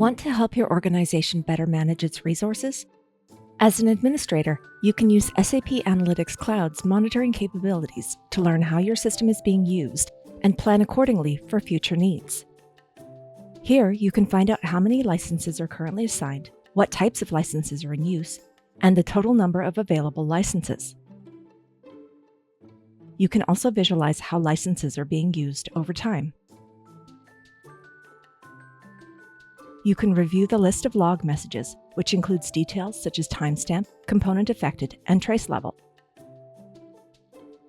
Want to help your organization better manage its resources? As an administrator, you can use SAP Analytics Cloud's monitoring capabilities to learn how your system is being used and plan accordingly for future needs. Here, you can find out how many licenses are currently assigned, what types of licenses are in use, and the total number of available licenses. You can also visualize how licenses are being used over time. You can review the list of log messages, which includes details such as timestamp, component affected, and trace level.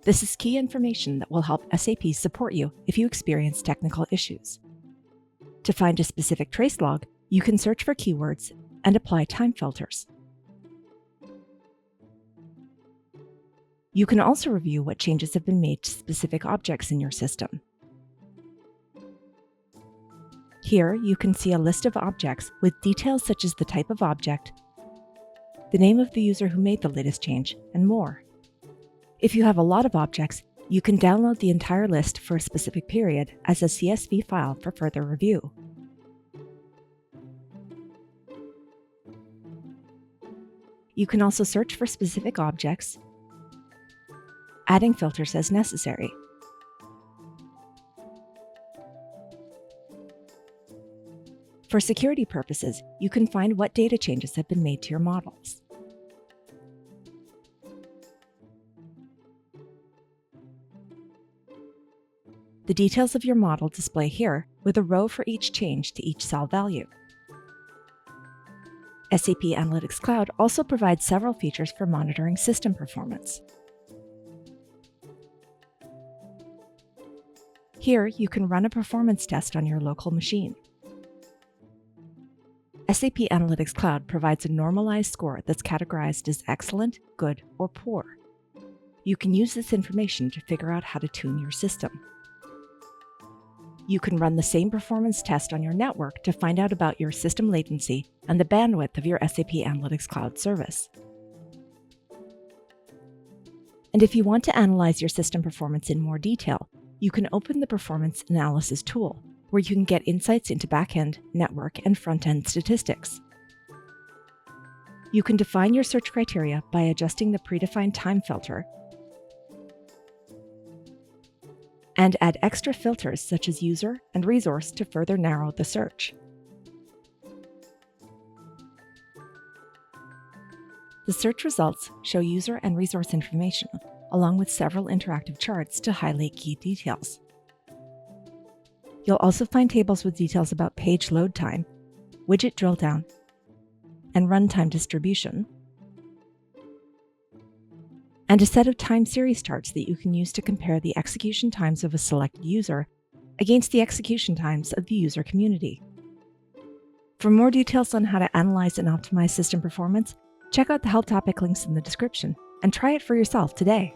This is key information that will help SAP support you if you experience technical issues. To find a specific trace log, you can search for keywords and apply time filters. You can also review what changes have been made to specific objects in your system. Here, you can see a list of objects with details such as the type of object, the name of the user who made the latest change, and more. If you have a lot of objects, you can download the entire list for a specific period as a CSV file for further review. You can also search for specific objects, adding filters as necessary. For security purposes, you can find what data changes have been made to your models. The details of your model display here with a row for each change to each cell value. SAP Analytics Cloud also provides several features for monitoring system performance. Here, you can run a performance test on your local machine. SAP Analytics Cloud provides a normalized score that's categorized as excellent, good, or poor. You can use this information to figure out how to tune your system. You can run the same performance test on your network to find out about your system latency and the bandwidth of your SAP Analytics Cloud service. And if you want to analyze your system performance in more detail, you can open the Performance Analysis tool, where you can get insights into back-end, network, and front-end statistics. You can define your search criteria by adjusting the predefined time filter and add extra filters such as user and resource to further narrow the search. The search results show user and resource information, along with several interactive charts to highlight key details. You'll also find tables with details about page load time, widget drill down, and runtime distribution, and a set of time series charts that you can use to compare the execution times of a selected user against the execution times of the user community. For more details on how to analyze and optimize system performance, check out the help topic links in the description and try it for yourself today.